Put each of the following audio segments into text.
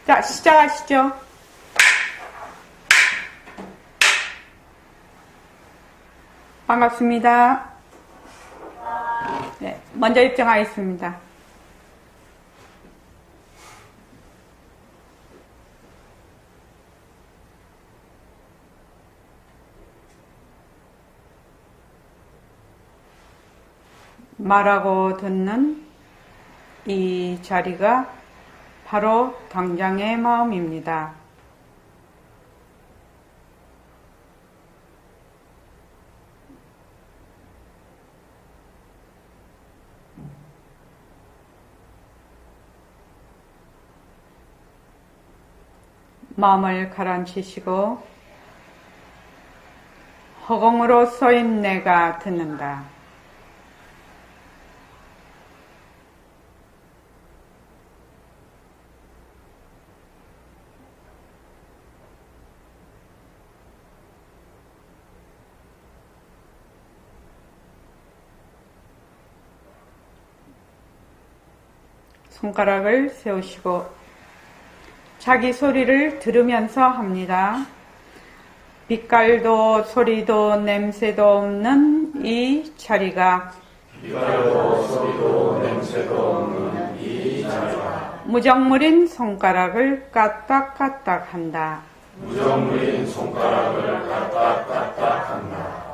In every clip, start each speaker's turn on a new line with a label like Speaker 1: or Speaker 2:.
Speaker 1: 자, 시작하시죠. 반갑습니다. 네, 먼저 입장하겠습니다. 말하고 듣는 이 자리가 바로 당장의 마음입니다. 마음을 가라앉히시고 허공으로 쏘인 내가 듣는다. 손가락을 세우시고 자기 소리를 들으면서 합니다. 빛깔도 소리도 냄새도 없는 이 자리가
Speaker 2: 빛깔도 소리도 냄새도 없는 이 자리가
Speaker 1: 무정물인 손가락을 까딱까딱 한다.
Speaker 2: 무정물인 손가락을 까딱까딱 한다.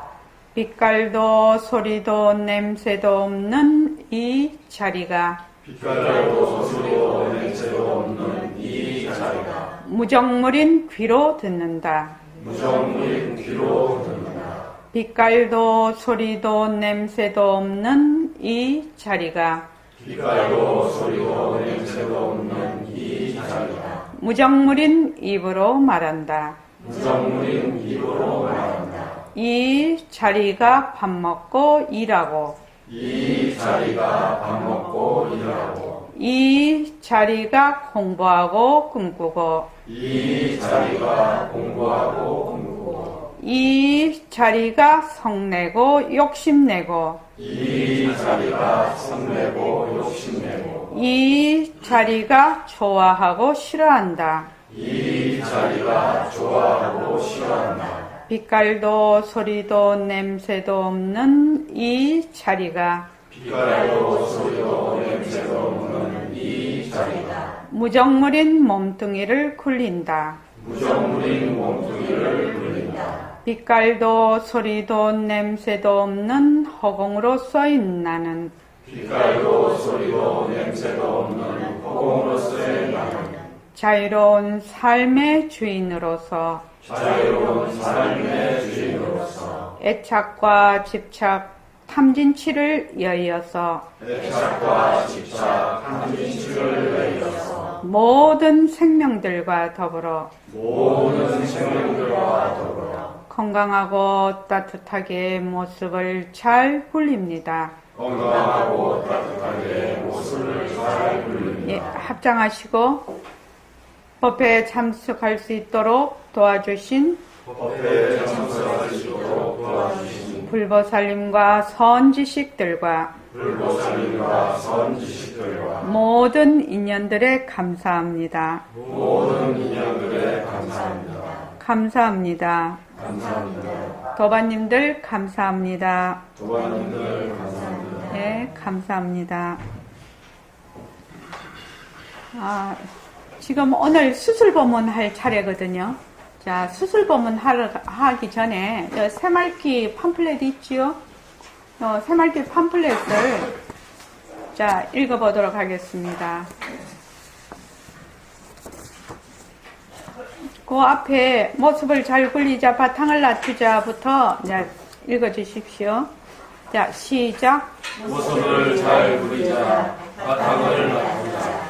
Speaker 1: 빛깔도 소리도 냄새도 없는 이 자리가
Speaker 2: 빛깔도 소리도 냄새도 없는 이 자리가
Speaker 1: 무정물인 귀로 듣는다.
Speaker 2: 무정물인 귀로 듣는다.
Speaker 1: 빛깔도 소리도 냄새도 없는 이 자리가
Speaker 2: 빛깔도 소리도 냄새도 없는 이 자리가
Speaker 1: 무정물인 입으로 말한다.
Speaker 2: 무정물인 입으로 말한다.
Speaker 1: 이 자리가 밥 먹고 일하고
Speaker 2: 이 자리가 밥 먹고 일하고
Speaker 1: 이 자리가 공부하고 꿈꾸고
Speaker 2: 이 자리가 공부하고 꿈꾸고
Speaker 1: 이 자리가 성내고 욕심내고
Speaker 2: 이 자리가 성내고 욕심내고
Speaker 1: 이 자리가 좋아하고 싫어한다.
Speaker 2: 이 자리가 좋아하고 싫어한다.
Speaker 1: 빛깔도 소리도 냄새도 없는 이 자리가
Speaker 2: 빛깔도 소리도 냄새도 없는 이 자리가
Speaker 1: 무정물인 몸뚱이를 굴린다.
Speaker 2: 무정물인 몸뚱이를 굴린다.
Speaker 1: 빛깔도 소리도 냄새도 없는 허공으로 쏘인 나는
Speaker 2: 빛깔도 소리도 냄새도 없는 허공으로서의 나는
Speaker 1: 자유로운 삶의 주인으로서
Speaker 2: 자유로운 삶의 주인으로서
Speaker 1: 애착과 집착, 탐진치를 여의어서
Speaker 2: 애착과 집착, 탐진치를 여의어서
Speaker 1: 모든 생명들과 더불어
Speaker 2: 모든 생명들과 더불어
Speaker 1: 건강하고 따뜻하게 모습을 잘 굴립니다.
Speaker 2: 건강하고 따뜻하게 모습을 잘 굴립니다.
Speaker 1: 예, 합장하시고 법회에 참석할 수 있도록 도와주신
Speaker 2: 법회에 참석할 수 있도록 도와주신
Speaker 1: 불보살님과 선지식들과
Speaker 2: 불보살님과 선지식들과
Speaker 1: 모든 인연들에 감사합니다.
Speaker 2: 모든 인연들에 감사합니다.
Speaker 1: 감사합니다.
Speaker 2: 감사합니다.
Speaker 1: 도반님들 감사합니다.
Speaker 2: 도반님들 감사합니다.
Speaker 1: 네, 감사합니다. 지금 오늘 수술법문 할 차례거든요. 자, 수술법문 하기 전에 새말기 팜플렛 있지요? 새말기 팜플렛을 자, 읽어보도록 하겠습니다. 그 앞에 모습을 잘 굴리자 바탕을 낮추자부터 이제 읽어주십시오. 자, 시작.
Speaker 2: 모습을 잘 굴리자 바탕을 낮추자.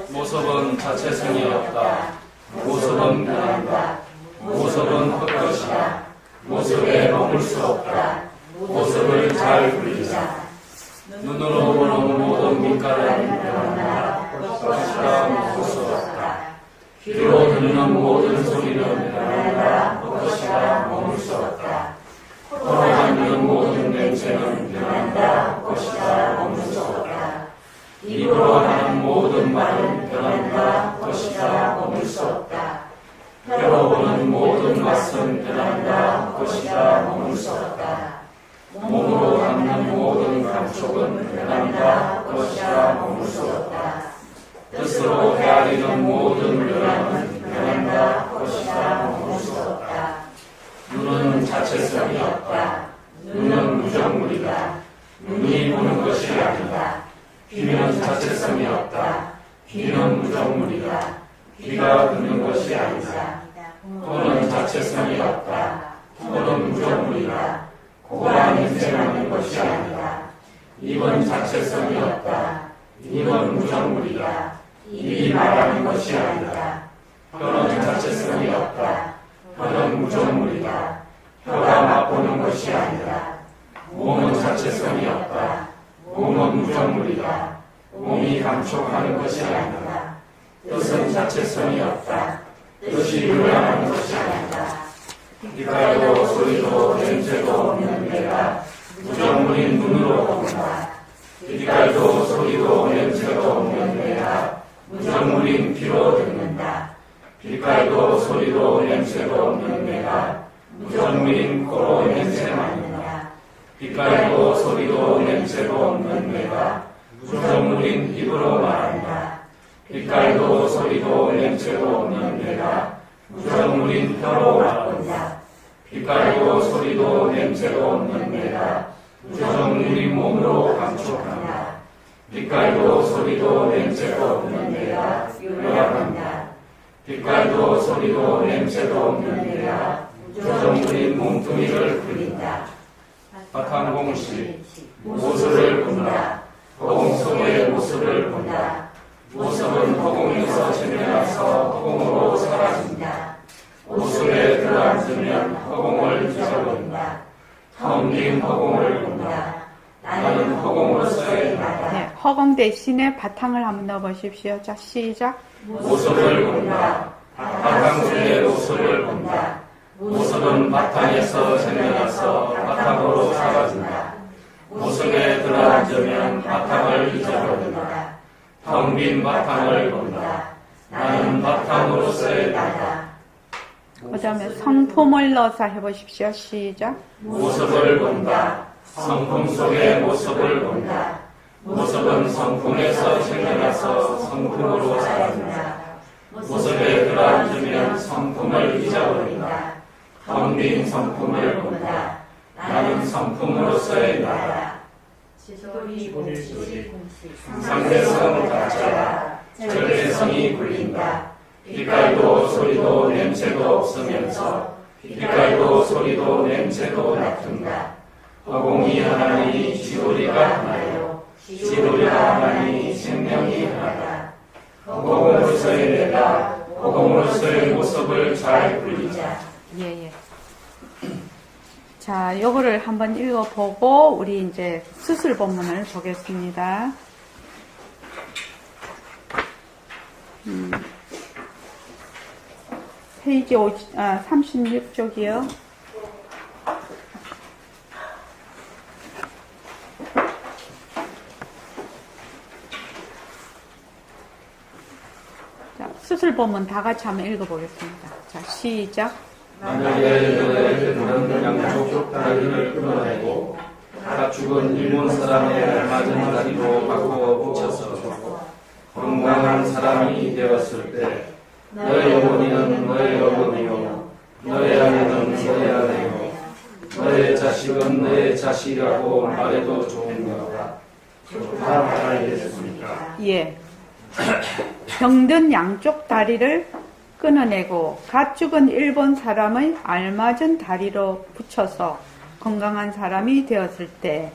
Speaker 2: 모습은 자체성이 없다. 모습은 변한다. 모습은 헛것이다. 모습에 머물 수 없다. 모습을 잘 굴리자. 눈으로 보는 모든 빛깔은 변한다. 헛것이다. 머물 수 없다. 귀로 듣는 모든 소리는 변한다. 헛것이다. 머물 수 없다. 코로 맡는 모든 냄새는 변한다. 헛것이다. 머물 수 없다. 입으로 하는 모든 말은 변한다 것이다 머물 수 없다. 혀로 보는 모든 맛은 변한다 것이다 머물 수 없다. 몸으로 담는 모든 감촉은 변한다 것이다 머물 수 없다. 뜻으로 헤아리는 모든 묘함은 변한다 것이다 머물 수 없다. 눈은 자체성이 없다. 눈은 무정물이다. 눈이 보는 것이 아니다. 귀는 자체성이 없다. 귀는 무정물이다. 귀가 듣는 것이 아니다. 코는 자체성이 없다. 코는 무정물이다. 코가 냄새나는 것이 아니다. 입은 자체성이 없다. 입은 무정물이다. 입이 말하는 것이 아니다. 혀는 자체성이 없다. 혀는 무정물이다. 혀가 맛보는 것이 아니다. 몸은 자체성이 없다. 몸은 무정물이다. 몸이 감촉하는 것이 아니다. 뜻은 자체성이 없다. 뜻이 요양하는 것이 아니다. 빛깔도 소리도 냄새도 없는 내가 무정물인 눈으로 본다. 빛깔도 소리도 냄새도 없는 내가 무정물인 귀로 듣는다. 빛깔도 소리도 냄새도 없는 내가 무정물인 코로 냄새 맡는다. 빛깔도 소리도 냄새도 없는 내가 무정물인 입으로 말한다. 빛깔도 소리도 냄새도 없는 내가 무정물인 혀로 맡는다. 빛깔도 소리도 냄새도 없는 내가 무정물인 몸으로 감촉한다. 빛깔도 소리도 냄새도 없는 내가 요양한다. 빛깔도 소리도 냄새도 없는 내가 무정물인 몸뚱이를 굴린다. 바탕공시 모습을 본다. 허공 속의 모습을 본다. 모습은 허공에서 재면나서 허공으로 사라진다. 모습에 들어앉으면 허공을 잊어버린다. 텅 빈 허공을 본다. 나는 허공으로서의 나다.
Speaker 1: 네, 허공 대신에 바탕을 한번 넣어보십시오. 자, 시작.
Speaker 2: 모습을 본다. 바탕 속의 모습을 본다. 모습은 바탕에서 재면나서 바탕으로 사라진다. 모습에 들어앉으면 바탕을 잊어버린다. 텅 빈 바탕을 본다. 나는 바탕으로서의 나다.
Speaker 1: 그 다음에 성품을 넣어서 해보십시오. 시작.
Speaker 2: 모습을 본다. 성품 속의 모습을 본다. 모습은 성품에서 생겨나서 성품으로 사라진다. 모습에 들어앉으면 성품을 잊어버린다. 텅 빈 성품을 본다. 나는 성품으로서의 나다. 상대성 자체가 절대성이 굴린다. 빛깔도 소리도 냄새도 없으면서 빛깔도 소리도 냄새도 맡은다. 허공이 하나니 지도리가 하나요. 지도리가 하나니 생명이 하나다. 허공으로서의 내가 허공으로서의 모습을 잘 굴리자.
Speaker 1: 예. 자, 요거를 한번 읽어보고 우리 이제 수술 본문을 보겠습니다. 페이지 36쪽이요. 자, 수술 본문 다 같이 한번 읽어보겠습니다. 자, 시작.
Speaker 2: 만약에 너의 그런 양쪽 다리를 끊어내고 가축은 일본 사람의 알맞은 다리로 바꾸어 붙여서 건강한 사람이 되었을 때 너의 어머니는 너의 어머니요 너의 아내는 너의 아내요 너의 자식은 너의 자식이라고 말해도 좋은가? 다 알겠습니까?
Speaker 1: 예. 병든 양쪽 다리를 끊어내고 가축은 일본 사람의 알맞은 다리로 붙여서 건강한 사람이 되었을 때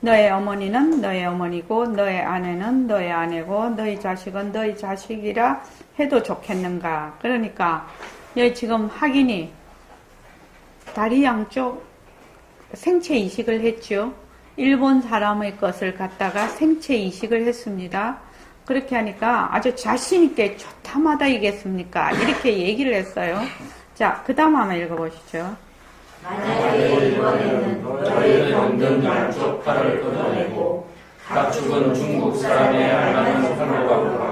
Speaker 1: 너의 어머니는 너의 어머니고 너의 아내는 너의 아내고 너의 자식은 너의 자식이라 해도 좋겠는가. 그러니까 여기 지금 확인이 다리 양쪽 생체 이식을 했죠. 일본 사람의 것을 갖다가 생체 이식을 했습니다. 그렇게 하니까 아주 자신있게 좋다마다 이겠습니까? 이렇게 얘기를 했어요. 자, 그 다음 한번 읽어보시죠.
Speaker 2: 만약에 이번에는 너의 병든 양쪽 팔을 끊어내고 가축은 중국 사람의 알맞은 팔로 바꾸어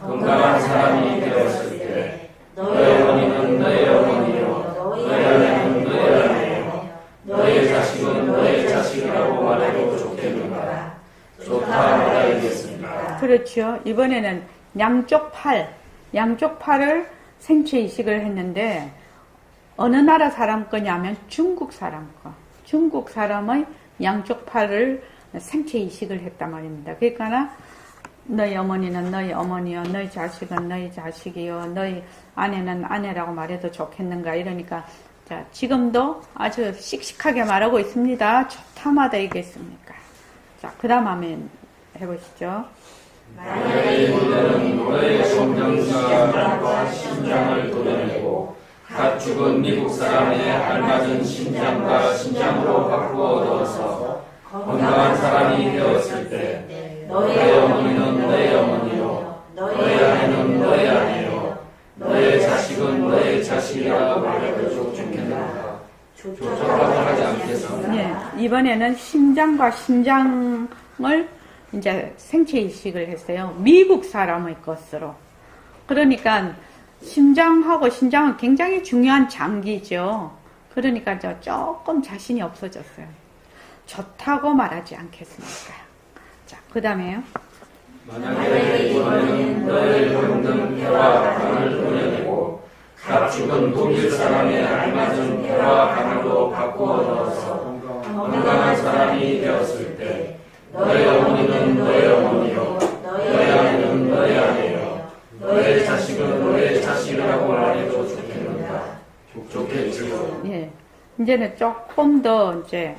Speaker 2: 건강한 사람이 되었을 때 너의 어머니는 너의 어머니요 너의 아내는 너의 아내요 너의 자식은 너의 자식이라고 말해도 좋겠는가? 좋다 말하겠습니까?
Speaker 1: 그렇죠. 이번에는 양쪽 팔을 생체 이식을 했는데 어느 나라 사람 거냐면 중국 사람 거. 중국 사람의 양쪽 팔을 생체 이식을 했단 말입니다. 그러니까 너희 어머니는 너희 어머니요, 너희 자식은 너희 자식이요, 너희 아내는 아내라고 말해도 좋겠는가 이러니까 자 지금도 아주 씩씩하게 말하고 있습니다. 좋다마다 이겠습니까? 자 그다음 한번 해보시죠.
Speaker 2: 만약에 너는 너의 심장과 신장을 도려내고 가축은 미국 사람의 알맞은 심장과 신장으로 바꾸어 넣어서 건강한 사람이 되었을 때 너의 어머니는 너의 어머니요 너의 아내는 너의 아내요 너의 자식은 너의 자식이라고 말해도 좋겠는가? 좋다고 하지 않겠습니까?
Speaker 1: 예, 이번에는 심장과 신장을 이제 생체 이식을 했어요. 미국 사람의 것으로. 그러니까 심장하고 신장은 굉장히 중요한 장기죠. 그러니까 저 조금 자신이 없어졌어요. 좋다고 말하지 않겠습니까? 자, 그 다음에요.
Speaker 2: 만약에 이번에는 너의 병든 폐와 간을 도려내고 가축은 독일 사람의 알맞은 폐와 간으로 바꾸어 넣어서 건강한 사람이 되었을 때 너의 어머니는 너의 어머니요 너의 아내는 너의 아내요 너의 자식은 너의 자식이라고 말해도 좋겠는가? 좋겠지요.
Speaker 1: 예, 이제는 조금 더 이제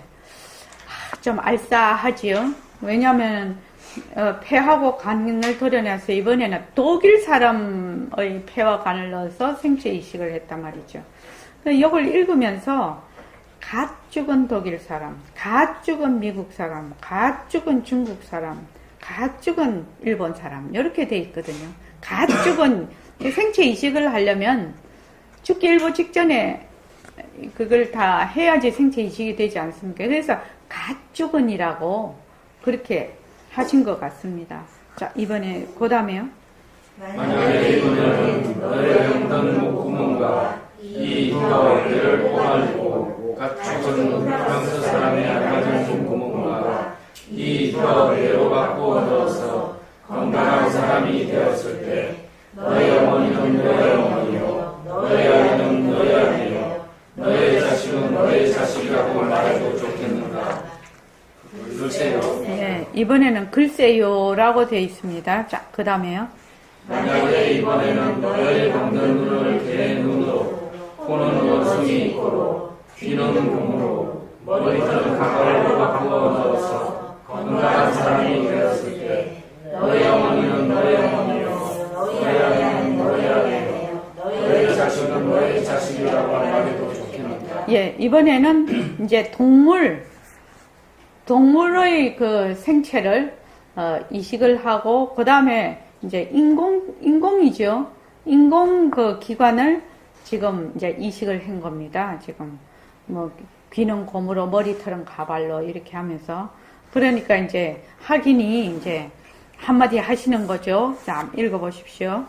Speaker 1: 좀 알싸하지요. 왜냐하면 폐하고 간을 도려내서 이번에는 독일 사람의 폐와 간을 넣어서 생체 이식을 했단 말이죠. 이걸 읽으면서 가축은 독일 사람, 가축은 미국 사람, 가축은 중국 사람, 가축은 일본 사람 이렇게 돼 있거든요. 가축은 생체 이식을 하려면 죽기 일보 직전에 그걸 다 해야지 생체 이식이 되지 않습니까? 그래서 가축은이라고 그렇게 하신 것 같습니다. 자, 이번에 그 다음에요.
Speaker 2: 만약에 이번에는 너의 병든 목구멍과 이 혀와 뼈를 뽑아내고 가축은 프랑스 사람의 알맞은 목구멍과 이 혀와 뼈로 바꾸어 넣어서 건강한 사람이 되었을 때 너의 어머니는 너의 어머니요 너의 아내는 너의 아내요 너의 자식은 너의 자식이라고 말해도 좋겠는가? 글쎄요.
Speaker 1: 네, 이번에는 글쎄요라고 되어 있습니다. 자, 그 다음에요.
Speaker 2: 만약에 이번에는 너의 병든 눈을 개 눈으로 코는 원숭이 코로 귀는 공으로 머리털은 가발로 바꾸어 넣어서 건강한 사람이 되었을 때 너의 어머니는 너의 어머니요 너의 아내는 너의 아내요 너의 자식은 너의 자식이라고 말해도 좋겠는가?
Speaker 1: 예, 이번에는 이제 동물의 그 생체를 이식을 하고 그 다음에 이제 인공이죠. 인공 그 기관을 지금 이제 이식을 한 겁니다. 지금 뭐 귀는 곰으로 머리털은 가발로 이렇게 하면서 그러니까 이제 확인이 이제 한마디 하시는 거죠. 자, 읽어보십시오.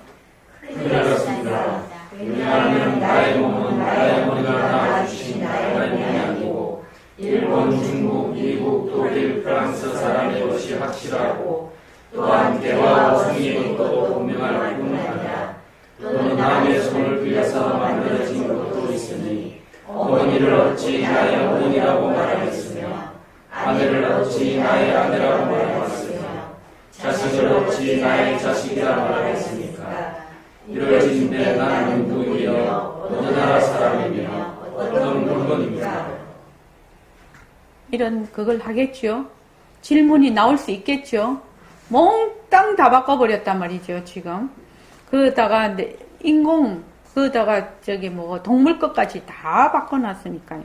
Speaker 2: 그렇습니다. 왜냐하면 나의 몸은 나의 어머니가 낳아주신 나의 몸이 아니고 일본, 중국, 미국, 독일, 프랑스 사람의 것이 확실하고 또한 개와 원숭이의 것도 분명할 뿐 아니라 또는 남의 손을 빌려서 만들어진 것도 있으니 어머니를 어찌 나의 어머니라고 말하겠으며 아내를 어찌 나의 아내라고 말하겠으며 자식을 어찌 나의 자식이라 말하겠습니까? 이러진데 나는 누구이며 어느 나라 사람이며 어떤 물건입니까?
Speaker 1: 이런 그걸 하겠죠. 질문이 나올 수 있겠죠. 몽땅 다 바꿔버렸단 말이죠, 지금. 그다가 그다가 저기 뭐 동물 것까지 다 바꿔놨으니까요.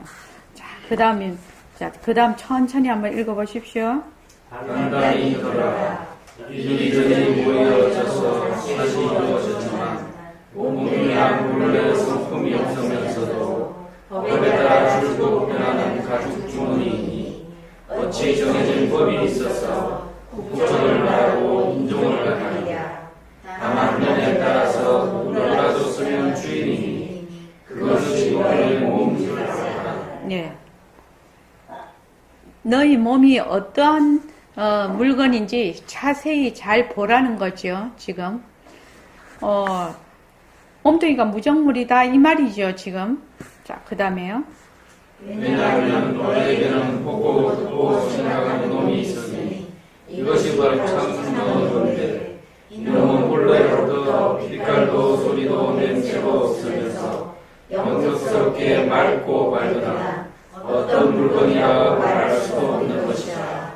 Speaker 1: 자, 그 다음 천천히 한번 읽어보십시오.
Speaker 2: 단단히 있더라. 이리저리 모여져서 다시 이루어졌지만 몸이야 본래 성품이 없으면서도 법에 따라 줄고 변하는 가죽 주머니이니 어찌 정해진 법이 있어서 국적을 말하고 인종을 가리랴. 다만
Speaker 1: 너희 몸이 어떠한 물건인지 자세히 잘 보라는 거죠, 지금. 몸뚱이가 무정물이다, 이 말이죠, 지금. 자, 그 다음에요.
Speaker 2: 왜냐하면 너에게는 보고 듣고 생각하는 놈이 있으니 이것이 바로 참 너인데 이놈은 본래부터 빛깔도 소리도 냄새도 없으면서 영적스럽게 맑고 밝으나 어떤 물건이라 말할 수도 없는 것이다.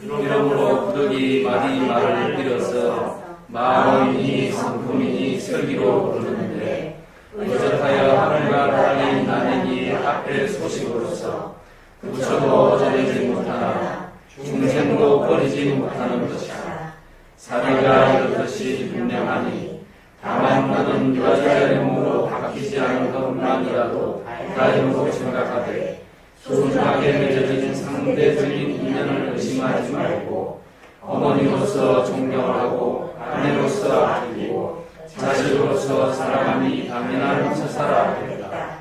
Speaker 2: 이러므로 부득이 말을 빌어서 마음이니 성품이니 슬기로 부르는데 의젓하여 하늘과 땅이 나뉘니 앞에 소식으로서 부처도 전하지 못하나 중생도 버리지 못하는 것이다. 사리가 이렇듯이 분명하니 다만 너는 여자의 몸으로 바뀌지 않은 것만이라도 다행으로 생각하되 소중하게 맺어진 상대적인 인연을 의심하지 말고 어머니로서 존경하고 아내로서 아끼고 자식으로서 사랑함이 당연한 처사라 하겠다.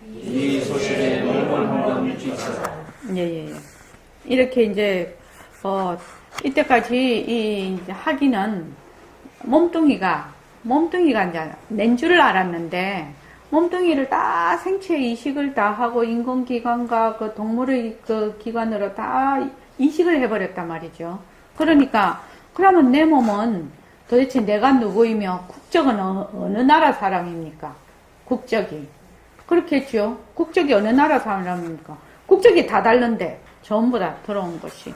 Speaker 2: 이 소식에 몸을 한번 끼쳐라.
Speaker 1: 예. 이렇게 이제 이때까지 이제 하기는 몸뚱이가 이제 낸 줄 알았는데 몸뚱이를 다 생체 이식을 다 하고 인공기관과 그 동물의 그 기관으로 다 이식을 해버렸단 말이죠. 그러니까 그러면 내 몸은 도대체 내가 누구이며 국적은 어느 나라 사람입니까? 국적이 그렇겠죠. 국적이 어느 나라 사람입니까? 국적이 다 다른데 전부 다 들어온 것이.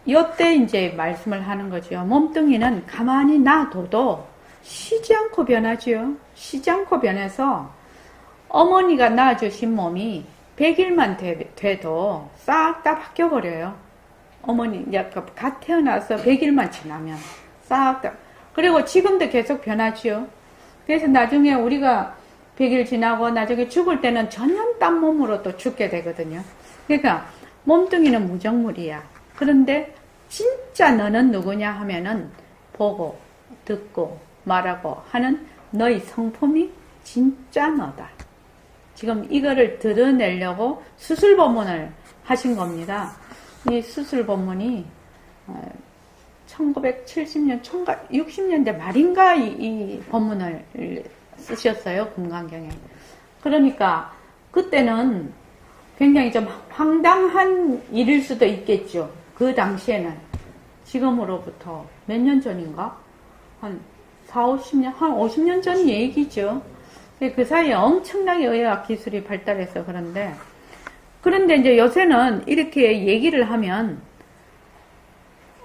Speaker 1: 이때 이제 말씀을 하는 거죠. 몸뚱이는 가만히 놔둬도 쉬지 않고 변하죠. 쉬지 않고 변해서 어머니가 낳아주신 몸이 100일만 돼도 싹 다 바뀌어버려요. 어머니, 갓 태어나서 100일만 지나면 싹 다. 그리고 지금도 계속 변하죠. 그래서 나중에 우리가 100일 지나고 나중에 죽을 때는 전혀 딴 몸으로 또 죽게 되거든요. 그러니까 몸뚱이는 무정물이야. 그런데 진짜 너는 누구냐 하면은 보고 듣고 말하고 하는 너의 성품이 진짜 너다. 지금 이거를 드러내려고 수술법문을 하신 겁니다. 이 수술법문이 1970년, 1960년대 말인가 이 법문을 쓰셨어요. 금강경에. 그러니까 그때는 굉장히 좀 황당한 일일 수도 있겠죠. 그 당시에는. 지금으로부터 몇 년 전인가? 한 50년 전 얘기죠. 그 사이에 엄청나게 의학 기술이 발달해서 그런데 이제 요새는 이렇게 얘기를 하면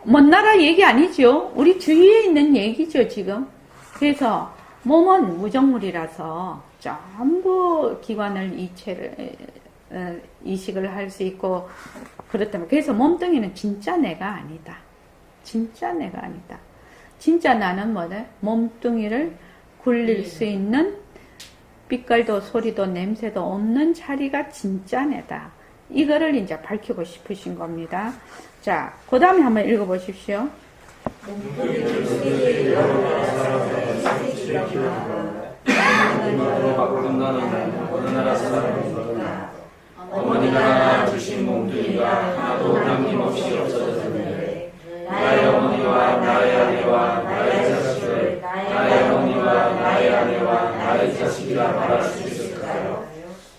Speaker 1: 먼 나라 얘기 아니죠. 우리 주위에 있는 얘기죠, 지금. 그래서 몸은 무정물이라서 전부 기관을 이식을 할 수 있고 그렇다면 그래서 몸뚱이는 진짜 내가 아니다. 진짜 내가 아니다. 진짜 나는 뭐다? 몸뚱이를 굴릴 수 있는 빛깔도 소리도 냄새도 없는 자리가 진짜 내다. 이거를 이제 밝히고 싶으신 겁니다. 자, 그 다음에 한번 읽어보십시오.
Speaker 2: 나는 어느 나라 사람이구나. 어머니가 주신 몸뚱이가 하나도 남김없이 없어졌는데 나의 어머니와 나의 아내와 나의 자식을 나의 어머니와 나의 아내와 나의 자식이라 말할 수 있을까요?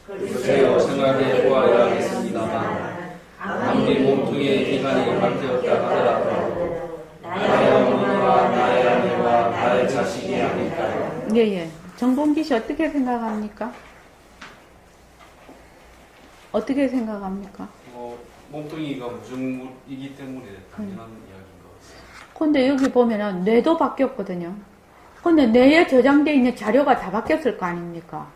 Speaker 2: 글쎄요, 생각해 보아야겠습니다만 아무리 몸뚱이의 기간이 바뀌었다 하더라도 나의 어머니와 나의 아내와 나의 자식이 아닐까요?
Speaker 1: 예. 정봉기 씨 어떻게 생각합니까? 어떻게 생각합니까?
Speaker 3: 몸뚱이가 무정물이기 때문에 당연한 이야기인 것 같습니다.
Speaker 1: 근데 여기 보면은 뇌도 바뀌었거든요. 근데 뇌에 저장되어 있는 자료가 다 바뀌었을 거 아닙니까?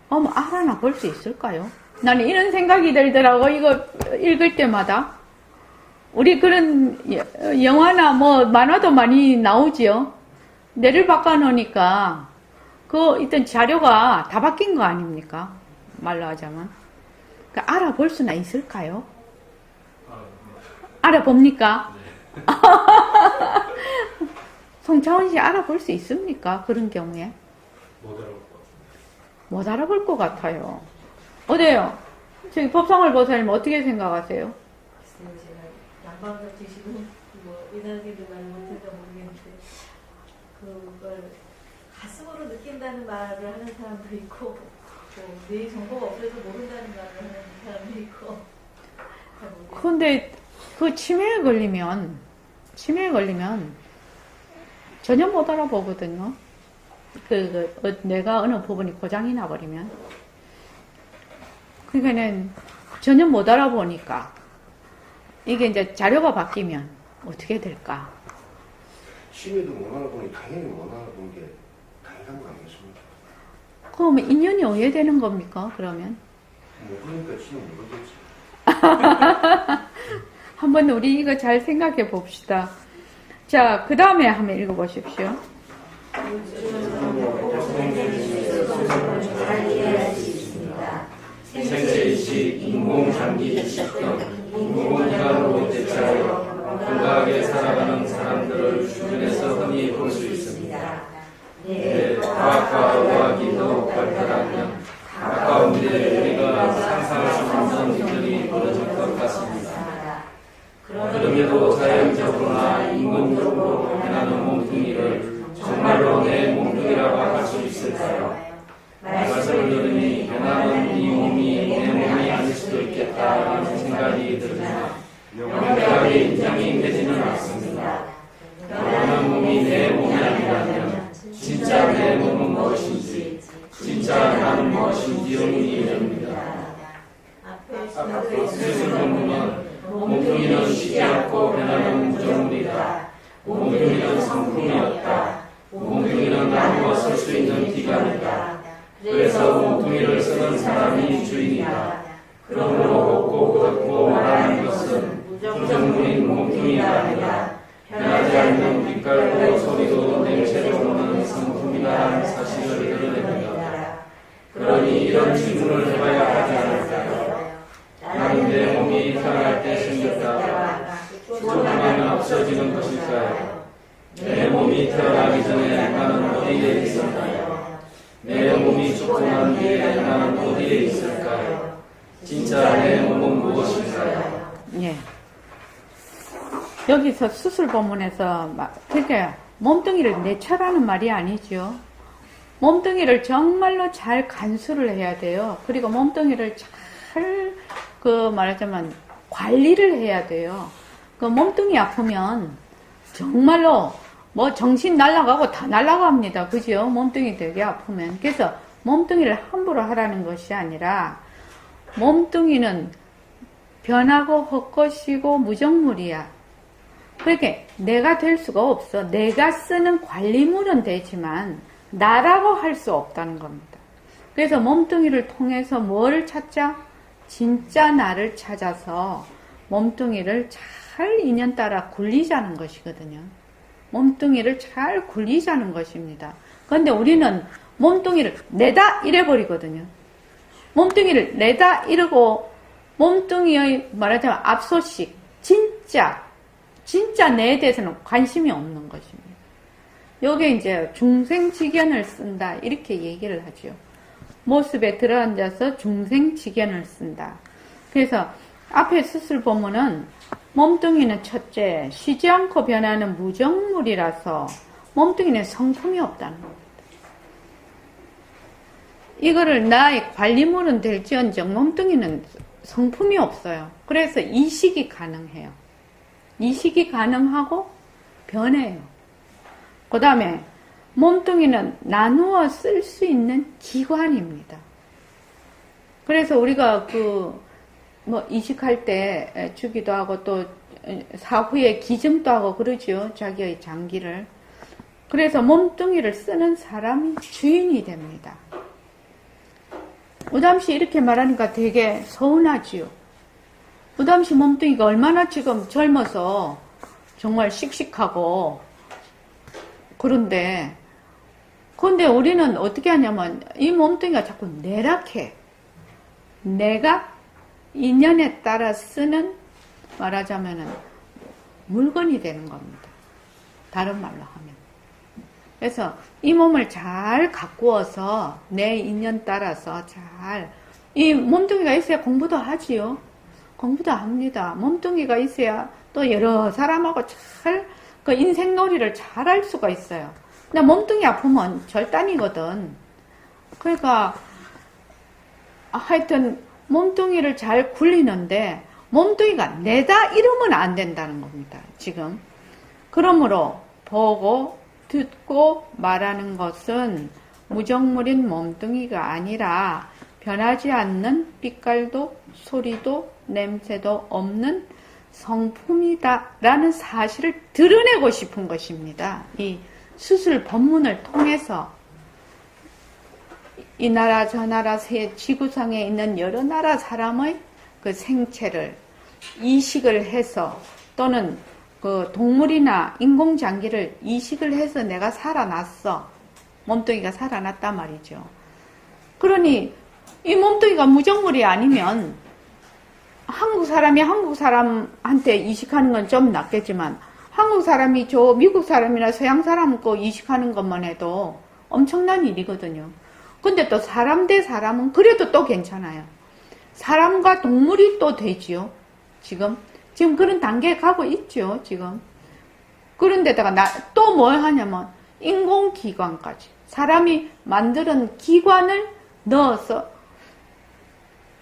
Speaker 1: 알아나 볼 수 있을까요? 나는 이런 생각이 들더라고, 이거 읽을 때마다. 우리 그런 영화나 만화도 많이 나오지요. 뇌를 바꿔놓으니까 일단 자료가 다 바뀐 거 아닙니까? 말로 하자면. 알아볼 수나 있을까요? 알아봅니까?
Speaker 3: 네.
Speaker 1: 송차원 씨 알아볼 수 있습니까? 그런 경우에?
Speaker 3: 못 알아볼 것 같습니다.
Speaker 1: 못 알아볼 것 같아요. 어때요? 저기 법상을 보사님 어떻게 생각하세요?
Speaker 4: 글쎄요, 제가 양방적 지식은 뭐 이단계도 말 못해서 모르겠는데 그걸 가슴으로 느낀다는 말을 하는 사람도 있고 뇌 정보가 없어서 모른다는 말을 하는 사람도 있고 잘 모르겠어요.
Speaker 1: 근데 그 치매에 걸리면 전혀 못 알아보거든요. 내가 어느 부분이 고장이 나버리면. 그러니까는 전혀 못 알아보니까 이게 이제 자료가 바뀌면 어떻게 될까?
Speaker 2: 치매도 못 알아보니 당연히 못 알아본 게 당연한 거 아니겠습니까?
Speaker 1: 그러면 인연이 오해되는 겁니까? 그러면?
Speaker 2: 모르니까 치매 모르겠지.
Speaker 1: 한번 우리 이거 잘 생각해 봅시다. 자, 그 다음에 한번 읽어보십시오.
Speaker 3: 생체이식, 인공장기이식 등 인공기관으로 대체하여 건강하게 살아가는 사람들을 주변에서 흔히 볼 수 있습니다. 과학과 의학이 더욱 발달하면 가까운데 우리가 상상할 수 없는 일들이 벌어질 것 같습니다. 그럼에도 자연적으로나 인공적으로 변하는 몸뚱이를 정말로 내 몸뚱이라고 할 수 있을까요? 말씀을 들으니 변하는 이 몸이 내 몸이 아닐 수도 있겠다는 생각이 들으나 명백하게 인정이 되지는 않습니다. 변하는 몸이 내 몸이 아니라면 진짜 내 몸은 무엇인지, 진짜 나는 무엇인지 의문이 됩니다. 앞에서 본문은 몸뚱이는 쉬지 않고 변하는 무정물이다. 몸뚱이는 성품이었다. 몸뚱이는 나무가 쓸 수 있는 기관이다. 그래서 몸뚱이를 쓰는 사람이 주인이다. 그러므로 곱고 그렇고 말하는 것은 무정물인 몸뚱이가 아니라 변하지 않는 빛깔도 소리도 냄새도 없는 성품이라는 사실을 드러냅니다. 그러니 이런 질문을 해봐야 하지 않을까요? 나는 내 몸이 태어날 때 생겼다가 죽으면 없어지는 것일까요? 내 몸이 태어나기 전에 나는 어디에 있었나요? 내 몸이 죽고 난 뒤에 나는 어디에 있을까요? 진짜 내 몸은 무엇일까요?
Speaker 1: 예. 여기서 수술 본문에서 그러니까 몸뚱이를 내쳐라는 말이 아니죠. 몸뚱이를 정말로 잘 간수를 해야 돼요. 그리고 몸뚱이를 잘 말하자면 관리를 해야 돼요. 그 몸뚱이 아프면 정말로 뭐 정신 날아가고 다 날아갑니다. 그죠? 몸뚱이 되게 아프면. 그래서 몸뚱이를 함부로 하라는 것이 아니라 몸뚱이는 변하고 헛것이고 무정물이야. 그러니까 내가 될 수가 없어. 내가 쓰는 관리물은 되지만 나라고 할 수 없다는 겁니다. 그래서 몸뚱이를 통해서 뭐를 찾자? 진짜 나를 찾아서 몸뚱이를 잘 인연 따라 굴리자는 것이거든요. 몸뚱이를 잘 굴리자는 것입니다. 그런데 우리는 몸뚱이를 내다 이래버리거든요. 몸뚱이를 내다 이러고 몸뚱이의 말하자면 압소식, 진짜 내에 대해서는 관심이 없는 것입니다. 요게 이제 중생지견을 쓴다 이렇게 얘기를 하죠. 모습에 들어앉아서 중생지견을 쓴다. 그래서 앞에 수술 보면은 몸뚱이는 첫째 쉬지 않고 변하는 무정물이라서 몸뚱이는 성품이 없다는 겁니다. 이거를 나의 관리물은 될지언정 몸뚱이는 성품이 없어요. 그래서 이식이 가능해요. 이식이 가능하고 변해요. 그 다음에 몸뚱이는 나누어 쓸 수 있는 기관입니다. 그래서 우리가 이식할 때 주기도 하고 또 사후에 기증도 하고 그러죠. 자기의 장기를. 그래서 몸뚱이를 쓰는 사람이 주인이 됩니다. 우담씨 이렇게 말하니까 되게 서운하지요. 우담씨 몸뚱이가 얼마나 지금 젊어서 정말 씩씩하고 그런데 우리는 어떻게 하냐면 이 몸뚱이가 자꾸 내락해. 내가 인연에 따라 쓰는 말하자면은 물건이 되는 겁니다. 다른 말로 하면. 그래서 이 몸을 잘 가꾸어서 내 인연 따라서 잘 이 몸뚱이가 있어야 공부도 하지요. 공부도 합니다. 몸뚱이가 있어야 또 여러 사람하고 잘 그 인생놀이를 잘 할 수가 있어요. 근데 몸뚱이 아프면 절단이거든. 그러니까 하여튼 몸뚱이를 잘 굴리는데 몸뚱이가 내다 이러면 안 된다는 겁니다. 지금. 그러므로 보고 듣고 말하는 것은 무정물인 몸뚱이가 아니라 변하지 않는 빛깔도 소리도 냄새도 없는 성품이다라는 사실을 드러내고 싶은 것입니다. 이 수술 법문을 통해서 이 나라 저 나라 지구상에 있는 여러 나라 사람의 그 생체를 이식을 해서 또는 그 동물이나 인공장기를 이식을 해서 내가 살아났어. 몸뚱이가 살아났단 말이죠. 그러니 이 몸뚱이가 무정물이 아니면 한국 사람이 한국 사람한테 이식하는 건 좀 낫겠지만 한국 사람이 저 미국 사람이나 서양 사람 거 이식하는 것만 해도 엄청난 일이거든요. 근데 또 사람 대 사람은 그래도 또 괜찮아요. 사람과 동물이 또 되지요. 지금 그런 단계에 가고 있죠. 지금. 그런데다가 또 뭘 하냐면 인공기관까지. 사람이 만드는 기관을 넣어서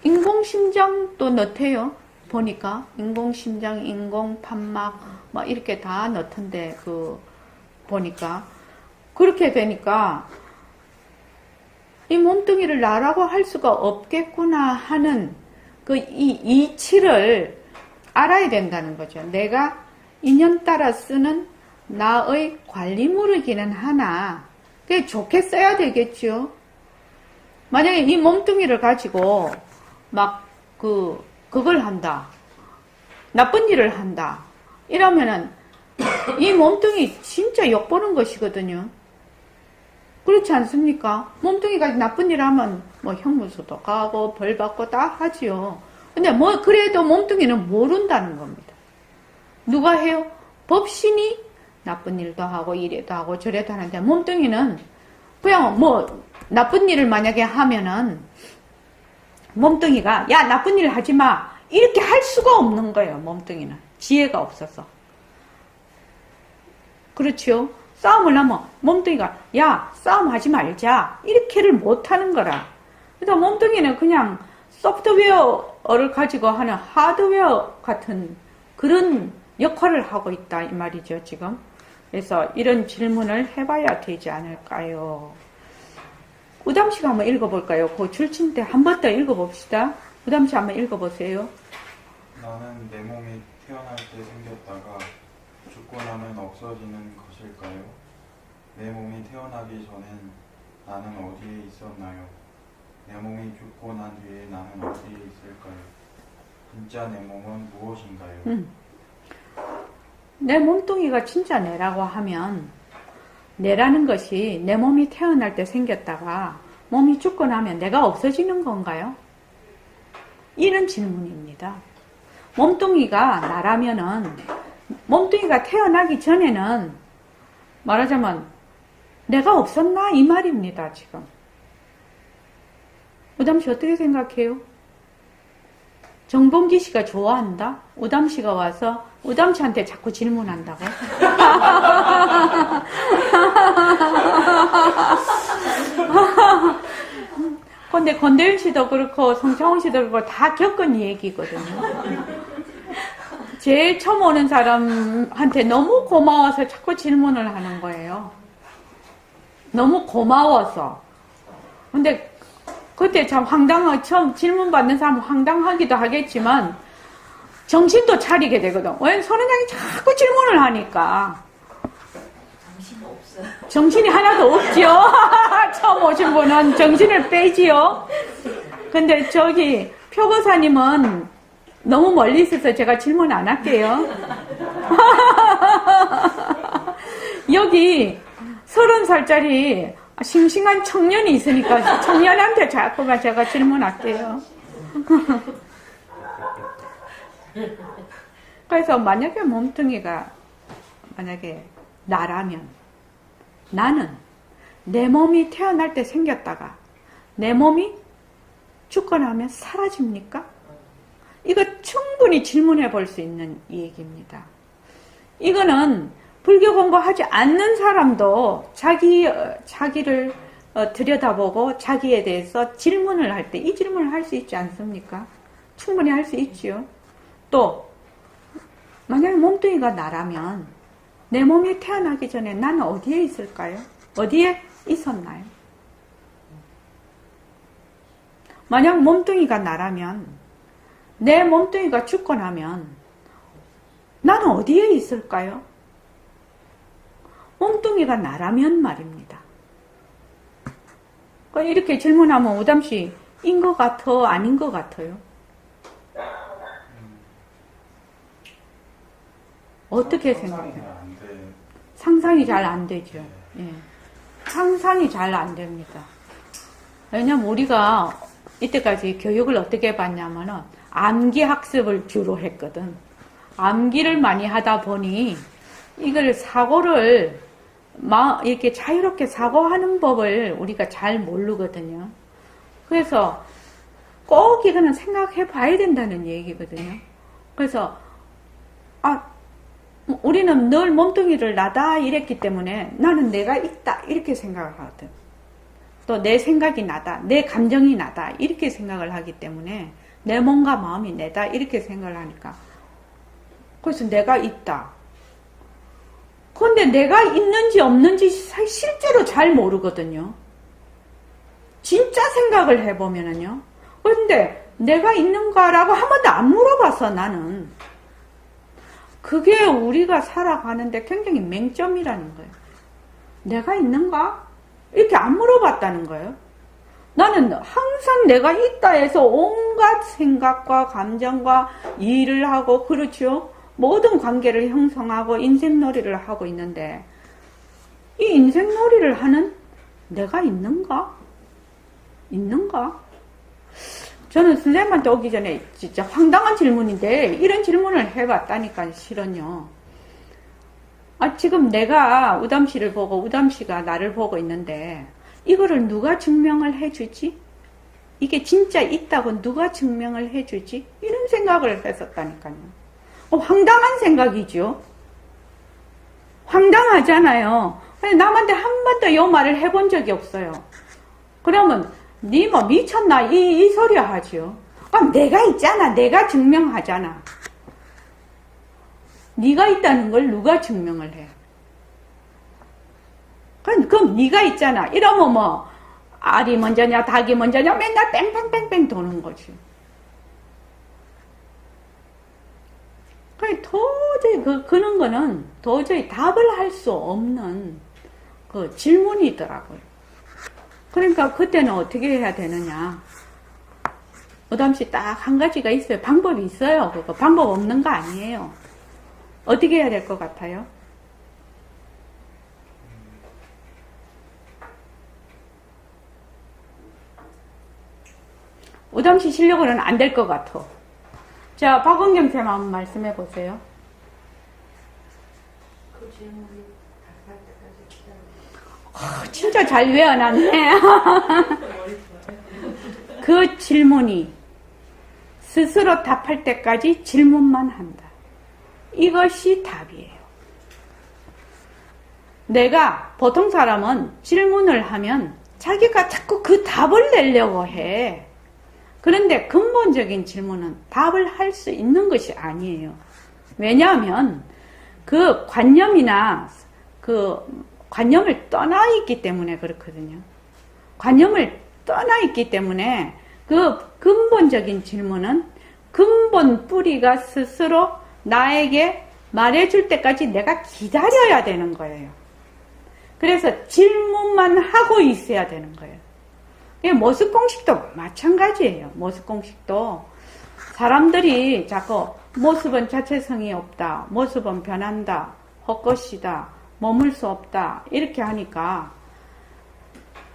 Speaker 1: 인공심장도 넣대요. 보니까 인공심장, 인공판막 막 이렇게 다 넣던데 보니까 그렇게 되니까 이 몸뚱이를 나라고 할 수가 없겠구나 하는 이 이치를 알아야 된다는 거죠. 내가 인연 따라 쓰는 나의 관리물이기는 하나 그게 좋게 써야 되겠죠. 만약에 이 몸뚱이를 가지고 막 그걸 한다. 나쁜 일을 한다. 이러면은 이 몸뚱이 진짜 욕보는 것이거든요. 그렇지 않습니까? 몸뚱이가 나쁜 일 하면 뭐 형무소도 가고 벌 받고 다 하지요. 근데 뭐 그래도 몸뚱이는 모른다는 겁니다. 누가 해요? 법신이 나쁜 일도 하고 이래도 하고 저래도 하는데 몸뚱이는 그냥 뭐 나쁜 일을 만약에 하면은 몸뚱이가 야 나쁜 일 하지 마 이렇게 할 수가 없는 거예요. 몸뚱이는 지혜가 없어서. 그렇죠? 싸움을 하면 몸뚱이가 야 싸움하지 말자 이렇게를 못하는 거라. 그래서 몸뚱이는 그냥 소프트웨어를 가지고 하는 하드웨어 같은 그런 역할을 하고 있다 이 말이죠. 지금. 그래서 이런 질문을 해봐야 되지 않을까요? 우담씨가 한번 읽어볼까요? 그 출친 때 한 번 더 읽어봅시다. 우담씨 한번 읽어보세요.
Speaker 2: 나는 내 몸이 태어날 때 생겼다가 죽고 나면 없어지는 것일까요? 내 몸이 태어나기 전엔 나는 어디에 있었나요? 내 몸이 죽고 난 뒤에 나는 어디에 있을까요? 진짜 내 몸은 무엇인가요?
Speaker 1: 내 몸뚱이가 진짜 내라고 하면 내라는 것이 내 몸이 태어날 때 생겼다가 몸이 죽고 나면 내가 없어지는 건가요? 이런 질문입니다. 몸뚱이가 나라면은 몸뚱이가 태어나기 전에는 말하자면 내가 없었나 이 말입니다. 지금. 우담씨 어떻게 생각해요? 정봉기 씨가 좋아한다? 우담씨가 와서 우담씨한테 자꾸 질문한다고? 근데 권대윤 씨도 그렇고 성창훈 씨도 그렇고 다 겪은 얘기거든요. 제일 처음 오는 사람한테 너무 고마워서 자꾸 질문을 하는 거예요. 너무 고마워서. 근데 그때 참 처음 질문 받는 사람은 황당하기도 하겠지만 정신도 차리게 되거든. 왜 선원장이 자꾸 질문을 하니까.
Speaker 4: 정신이 없어요.
Speaker 1: 정신이 하나도 없지요. 처음 오신 분은 정신을 빼지요. 근데 저기 표고사님은 너무 멀리 있어서 제가 질문 안 할게요. 여기 30살짜리 싱싱한 청년이 있으니까 청년한테 자꾸만 제가 질문할게요. 그래서 만약에 몸뚱이가 만약에 나라면 나는 내 몸이 태어날 때 생겼다가 내 몸이 죽고 나면 사라집니까? 이거 충분히 질문해 볼 수 있는 얘기입니다. 이거는 불교 공부하지 않는 사람도 자기를 들여다보고 자기에 대해서 질문을 할 때 이 질문을 할 수 있지 않습니까? 충분히 할 수 있지요. 또 만약에 몸뚱이가 나라면 내 몸이 태어나기 전에 나는 어디에 있을까요? 어디에 있었나요? 만약 몸뚱이가 나라면 내 몸뚱이가 죽고 나면 나는 어디에 있을까요? 몸뚱이가 나라면 말입니다. 이렇게 질문하면 우담씨 인 것 같아? 아닌 것 같아요? 어떻게 생각해요? 상상이 잘 안 되죠. 예. 상상이 잘 안 됩니다. 왜냐면 우리가 이때까지 교육을 어떻게 받냐면은 암기 학습을 주로 했거든. 암기를 많이 하다 보니 이걸 사고를 이렇게 자유롭게 사고하는 법을 우리가 잘 모르거든요. 그래서 꼭 이거는 생각해 봐야 된다는 얘기거든요. 그래서 우리는 늘 몸뚱이를 나다 이랬기 때문에 나는 내가 있다 이렇게 생각을 하거든. 또 내 생각이 나다, 내 감정이 나다 이렇게 생각을 하기 때문에 내 몸과 마음이 내다 이렇게 생각을 하니까 그래서 내가 있다. 그런데 내가 있는지 없는지 실제로 잘 모르거든요. 진짜 생각을 해보면은요. 그런데 내가 있는가라고 한 번도 안 물어봐서 나는 그게 우리가 살아가는데 굉장히 맹점이라는 거예요. 내가 있는가? 이렇게 안 물어봤다는 거예요. 나는 항상 내가 있다 해서 온갖 생각과 감정과 일을 하고 그렇죠. 모든 관계를 형성하고 인생놀이를 하고 있는데 이 인생놀이를 하는 내가 있는가? 있는가? 저는 선생님한테 오기 전에 진짜 황당한 질문인데 이런 질문을 해봤다니까 실은요. 지금 내가 우담씨를 보고 우담씨가 나를 보고 있는데 이거를 누가 증명을 해주지? 이게 진짜 있다고 누가 증명을 해주지? 이런 생각을 했었다니까요. 황당한 생각이죠. 황당하잖아요. 남한테 한 번도 이 말을 해본 적이 없어요. 그러면 니 뭐 미쳤나 이 소리 하죠. 내가 있잖아. 내가 증명하잖아. 네가 있다는 걸 누가 증명을 해? 그럼 네가 있잖아. 이러면 뭐 알이 먼저냐 닭이 먼저냐 맨날 뺑뺑뺑뺑 도는 거지. 도저히 그런 거는 도저히 답을 할 수 없는 그 질문이더라고요. 그러니까 그때는 어떻게 해야 되느냐. 우담씨 딱 한 가지가 있어요. 방법이 있어요. 그거 방법 없는 거 아니에요. 어떻게 해야 될 것 같아요? 우담씨 실력으로는 안 될 것 같아. 자, 박원경 쌤 한번 말씀해 보세요.
Speaker 3: 그 질문이 답할 때까지 기다려.
Speaker 1: 진짜 잘 외워놨네. 그 질문이 스스로 답할 때까지 질문만 한다. 이것이 답이에요. 내가 보통 사람은 질문을 하면 자기가 자꾸 그 답을 내려고 해. 그런데 근본적인 질문은 답을 할 수 있는 것이 아니에요. 왜냐하면 그 관념이나 그 관념을 떠나 있기 때문에 그렇거든요. 관념을 떠나 있기 때문에 그 근본적인 질문은 근본 뿌리가 스스로 나에게 말해줄 때까지 내가 기다려야 되는 거예요. 그래서 질문만 하고 있어야 되는 거예요. 모습공식도 마찬가지예요. 모습공식도 사람들이 자꾸 모습은 자체성이 없다, 모습은 변한다, 헛것이다, 머물 수 없다 이렇게 하니까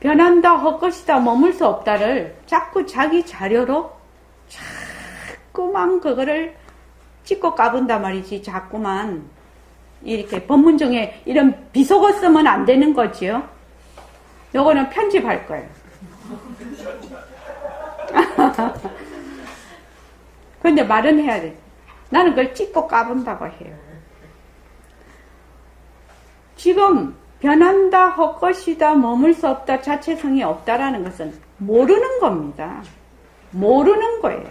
Speaker 1: 변한다, 헛것이다, 머물 수 없다를 자꾸 자기 자료로 자꾸만 그거를 찍고 까분단 말이지. 자꾸만 이렇게 법문중에 이런 비속어 쓰면 안 되는 거지요. 요거는 편집할 거예요. 근데 말은 해야 돼. 나는 그걸 찍고 까본다고 해요. 지금 변한다, 헛것이다, 머물 수 없다, 자체성이 없다라는 것은 모르는 겁니다. 모르는 거예요.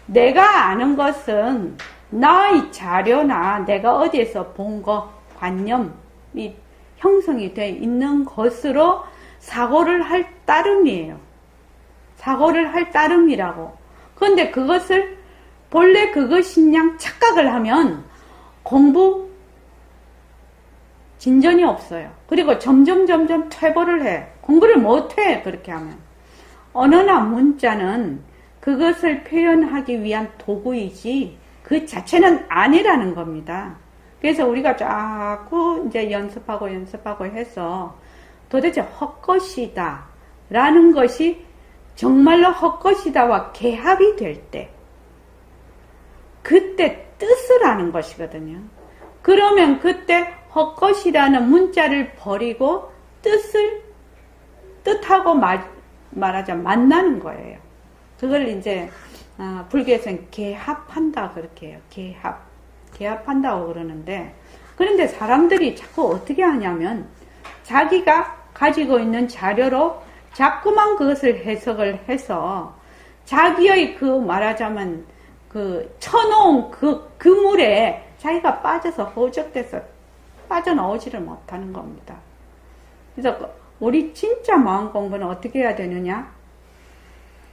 Speaker 1: 내가 아는 것은 나의 자료나 내가 어디에서 본 거, 관념이 형성이 되어 있는 것으로 사고를 할 따름이에요. 사고를 할 따름이라고. 그런데 그것을 본래 그것이냐 착각을 하면 공부 진전이 없어요. 그리고 점점 퇴보를 해. 공부를 못해. 그렇게 하면. 언어나 문자는 그것을 표현하기 위한 도구이지 그 자체는 아니라는 겁니다. 그래서 우리가 자꾸 이제 연습하고 해서 도대체 헛것이다 라는 것이 정말로 헛것이다와 개합이 될 때 그때 뜻을 아는 것이거든요. 그러면 그때 헛것이라는 문자를 버리고 뜻하고 말하자면 만나는 거예요. 그걸 이제 불교에서는 개합한다 그렇게 해요. 개합한다고 그러는데, 그런데 사람들이 자꾸 어떻게 하냐면 자기가 가지고 있는 자료로 자꾸만 그것을 해석을 해서 자기의 그 말하자면 그 쳐놓은 그 물에 자기가 빠져서 허우적대서 빠져나오지를 못하는 겁니다. 그래서 우리 진짜 마음 공부는 어떻게 해야 되느냐?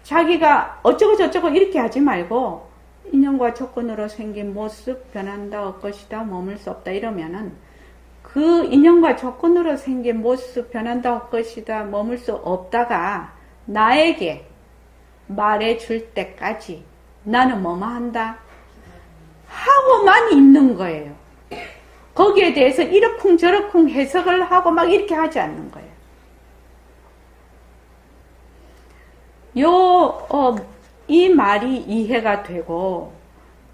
Speaker 1: 자기가 어쩌고 저쩌고 이렇게 하지 말고 인연과 조건으로 생긴 모습 변한다, 엇것이다, 머물 수 없다 이러면은 그 인연과 조건으로 생긴 모습 변한다, 엇것이다, 머물 수 없다가 나에게 말해줄 때까지 나는 뭐뭐 한다 하고만 있는 거예요. 거기에 대해서 이러쿵 저러쿵 해석을 하고 막 이렇게 하지 않는 거예요. 이 말이 이해가 되고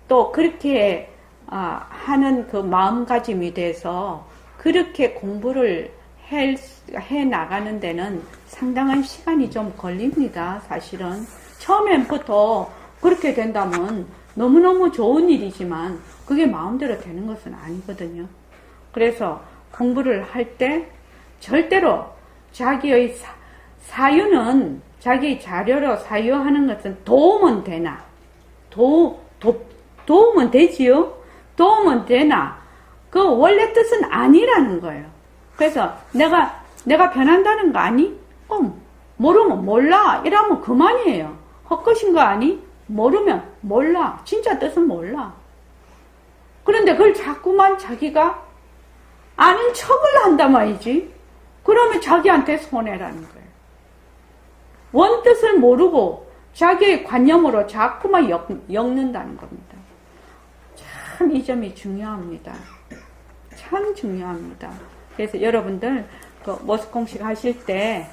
Speaker 1: 또 그렇게 하는 그 마음가짐이 돼서 그렇게 공부를 해 나가는 데는 상당한 시간이 좀 걸립니다. 사실은 처음엔부터 그렇게 된다면 너무너무 좋은 일이지만 그게 마음대로 되는 것은 아니거든요. 그래서 공부를 할 때 절대로 자기의 사유는 자기 자료로 사유하는 것은 도움은 되나 도움은 되지요. 도움은 되나 그 원래 뜻은 아니라는 거예요. 그래서 내가 변한다는 거 아니? 모르면 몰라 이러면 그만이에요. 헛것인 거 아니? 모르면 몰라. 진짜 뜻은 몰라. 그런데 그걸 자꾸만 자기가 아는 척을 한단 말이지. 그러면 자기한테 손해라는 거예요. 원뜻을 모르고 자기의 관념으로 자꾸만 엮는다는 겁니다. 참 이 점이 중요합니다. 참 중요합니다. 그래서 여러분들 그 모습 공식 하실 때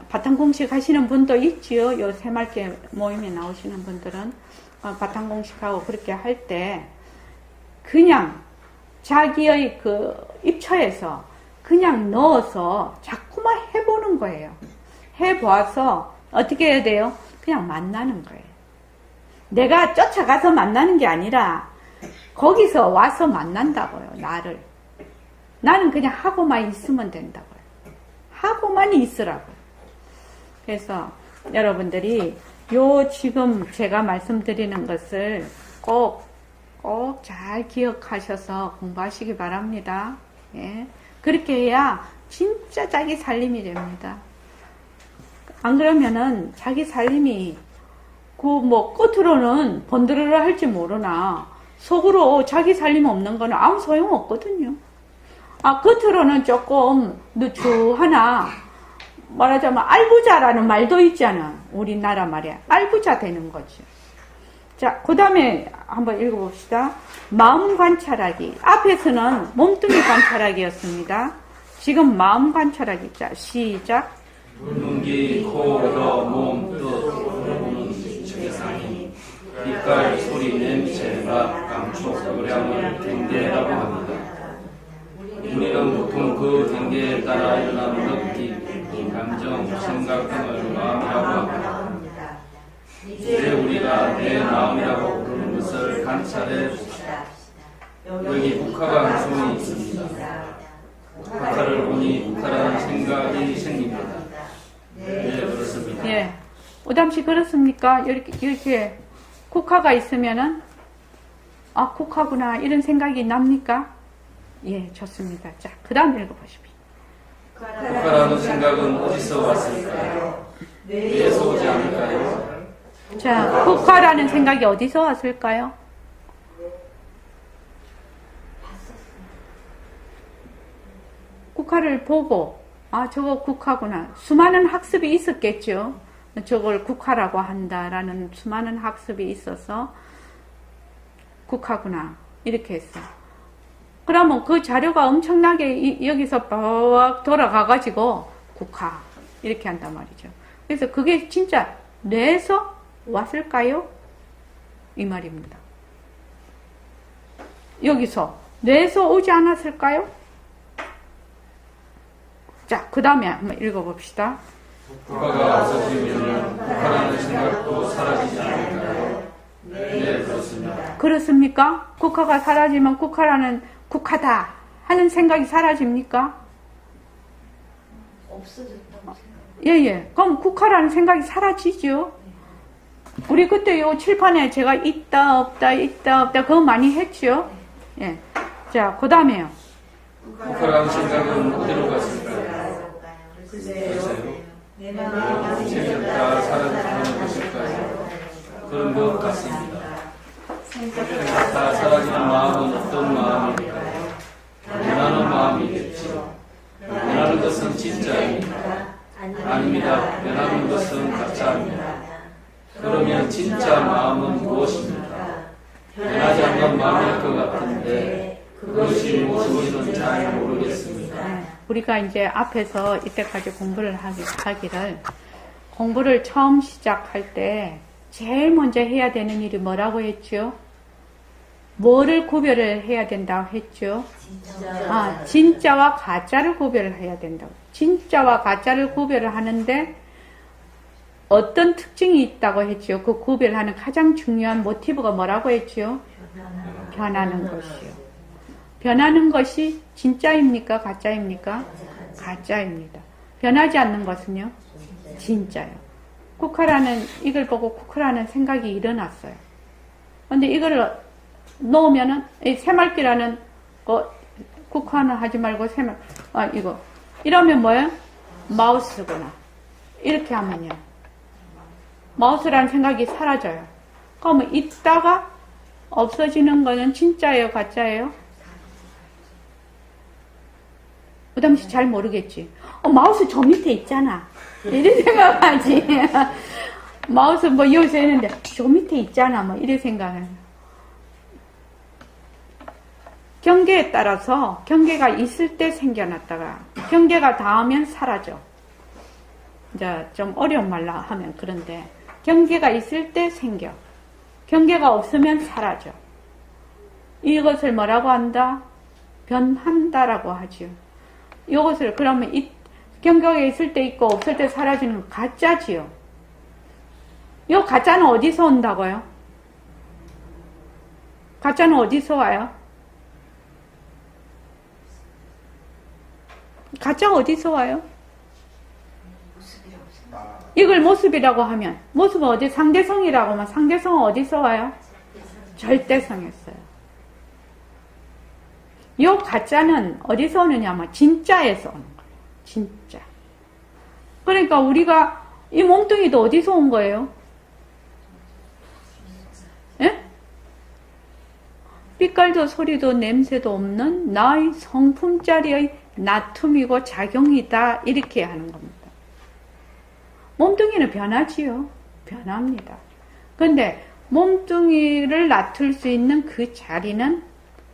Speaker 1: 바탕 공식 하시는 분도 있지요. 요 새말개 모임에 나오시는 분들은 바탕 공식하고 그렇게 할 때 그냥 자기의 그 입처에서 그냥 넣어서 자꾸만 해보는 거예요. 해봐서 어떻게 해야 돼요? 그냥 만나는 거예요. 내가 쫓아가서 만나는 게 아니라 거기서 와서 만난다고요. 나는 그냥 하고만 있으면 된다고요. 하고만 있으라고요. 그래서 여러분들이 지금 제가 말씀드리는 것을 꼭 잘 기억하셔서 공부하시기 바랍니다. 예. 그렇게 해야 진짜 자기 살림이 됩니다. 안 그러면은 자기 살림이 끝으로는 번드르르 할지 모르나 속으로 자기 살림 없는 거는 아무 소용 없거든요. 겉으로는 조금 누추하나 말하자면 알부자라는 말도 있잖아. 우리나라 말에 알부자 되는 거지. 자, 그 다음에 한번 읽어봅시다. 마음 관찰하기. 앞에서는 몸뚱이 관찰하기였습니다. 지금 마음 관찰하기. 자, 시작.
Speaker 2: 눈기, 코, 혀, 몸, 뜻, 세상이 빛깔, 소리, 냄새, 맛, 감촉, 요량을 댕대라고 합니다. 우리는 보통 그 댕대에 따라 일어나는 느낌, 감정, 생각 등을 마음이라고 합니다. 우리가 내 마음이라고 부르는 것을 관찰해 봅시다. 여기 국화가 한 송이 있습니다. 국화를 보니 국화라는 생각이 생깁니다. 네, 그렇습니다.
Speaker 1: 예. 오담씨 그렇습니까? 이렇게 국화가 있으면은 아, 국화구나 이런 생각이 납니까? 예, 좋습니다. 자, 그 다음 읽어보십시오.
Speaker 2: 국화라는 생각은 어디서 왔을까요? 뇌에서 오지 않을까요?
Speaker 1: 자, 국화라는 생각이 어디서 왔을까요? 국화를 보고 아, 저거 국화구나. 수많은 학습이 있었겠죠. 저걸 국화라고 한다라는 수많은 학습이 있어서 국화구나 이렇게 했어. 그러면 그 자료가 엄청나게 여기서 빡 돌아가가지고 국화 이렇게 한단 말이죠. 그래서 그게 진짜 뇌에서 왔을까요? 이 말입니다. 여기서 뇌에서 오지 않았을까요? 자, 그 다음에 한번 읽어봅시다.
Speaker 2: 국화가 없어지면 국화라는 생각도 사라지지 않을까요? 네, 그렇습니다.
Speaker 1: 그렇습니까? 국화가 사라지면 국화다 하는 생각이 사라집니까?
Speaker 4: 없어졌다고 생각.
Speaker 1: 예. 그럼 국화라는 생각이 사라지죠? 우리 그때 요 칠판에 제가 있다 없다 그거 많이 했죠? 예. 자, 그 다음에요.
Speaker 2: 국화라는 생각은 어디로 갔을까요?
Speaker 4: 글쎄요. 내
Speaker 2: 마음이 생겼다 사라지는 것일까요? 그런 것 같습니다. 생겼다 사라지는 마음은 어떤 마음일까요? 변하는 마음이겠죠. 변하는 것은 진짜입니다. 아닙니다. 변하는 것은 가짜입니다. 그러면 진짜 마음은 무엇입니까? 변하지 않는 마음일 것 같은데 그것이 무엇인지는 잘 모르겠습니다.
Speaker 1: 우리가 이제 앞에서 이때까지 공부를 공부를 처음 시작할 때 제일 먼저 해야 되는 일이 뭐라고 했죠? 뭐를 구별을 해야 된다고 했죠? 진짜와 가짜를 구별을 해야 된다고. 진짜와 가짜를 구별을 하는데 어떤 특징이 있다고 했죠? 그 구별하는 가장 중요한 모티브가 뭐라고 했죠? 변하는 것이요. 변하는 것이 진짜입니까? 가짜입니까? 가짜입니다. 변하지 않는 것은요? 진짜요. 이걸 보고 국화라는 생각이 일어났어요. 근데 이걸 놓으면은, 이 새말기라는 국화는 하지 말고 이러면 뭐예요? 마우스구나. 이렇게 하면요. 마우스라는 생각이 사라져요. 그러면 있다가 없어지는 거는 진짜예요? 가짜예요? 그 당시 잘 모르겠지. 마우스 저 밑에 있잖아. 이런 생각하지. 마우스 여기서 했는데 저 밑에 있잖아. 이런 생각을. 경계에 따라서 경계가 있을 때 생겨났다가 경계가 닿으면 사라져. 이제 좀 어려운 말로 하면 그런데 경계가 있을 때 생겨. 경계가 없으면 사라져. 이것을 뭐라고 한다? 변한다라고 하죠. 이것을 그러면 경계가 있을 때 있고 없을 때 사라지는 건 가짜지요. 이 가짜는 어디서 온다고요? 가짜는 어디서 와요? 가짜가 어디서 와요? 이걸 모습이라고 하면 모습은 어디 상대성이라고 하면 상대성은 어디서 와요? 절대성에서요. 이 가짜는 어디서 오느냐 하면 진짜에서 오는 거예요. 진짜. 그러니까 우리가 이 몸뚱이도 어디서 온 거예요? 예? 빛깔도 소리도 냄새도 없는 나의 성품짜리의 나툼이고 작용이다. 이렇게 하는 겁니다. 몸뚱이는 변하지요. 변합니다. 근데 몸뚱이를 놔둘 수 있는 그 자리는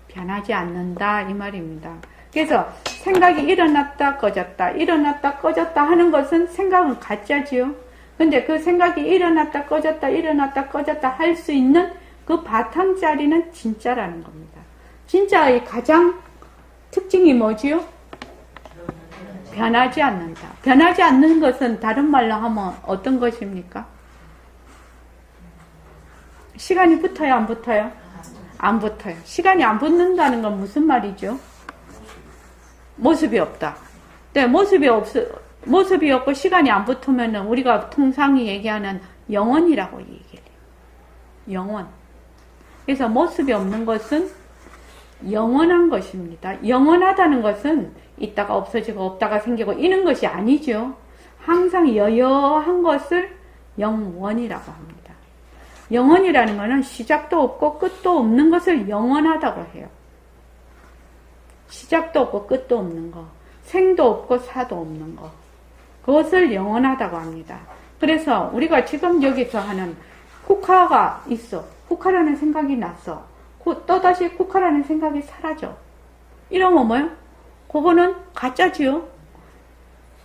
Speaker 1: 변하지 않는다. 이 말입니다. 그래서 생각이 일어났다 꺼졌다 일어났다 꺼졌다 하는 것은 생각은 가짜지요. 근데 그 생각이 일어났다 꺼졌다 할 수 있는 그 바탕 자리는 진짜라는 겁니다. 진짜의 가장 특징이 뭐지요? 변하지 않는다. 변하지 않는 것은 다른 말로 하면 어떤 것입니까? 시간이 붙어요, 안 붙어요? 안 붙어요. 시간이 안 붙는다는 건 무슨 말이죠? 모습이 없다. 네, 모습이 없고 시간이 안 붙으면은 우리가 통상이 얘기하는 영원이라고 얘기해요. 영원. 그래서 모습이 없는 것은 영원한 것입니다. 영원하다는 것은 있다가 없어지고 없다가 생기고 이런 것이 아니죠. 항상 여여한 것을 영원이라고 합니다. 영원이라는 것은 시작도 없고 끝도 없는 것을 영원하다고 해요. 시작도 없고 끝도 없는 거, 생도 없고 사도 없는 거, 그것을 영원하다고 합니다. 그래서 우리가 지금 여기서 하는 국화가 있어. 국화라는 생각이 났어. 또다시 국화라는 생각이 사라져. 이러면 뭐요? 그거는 가짜지요.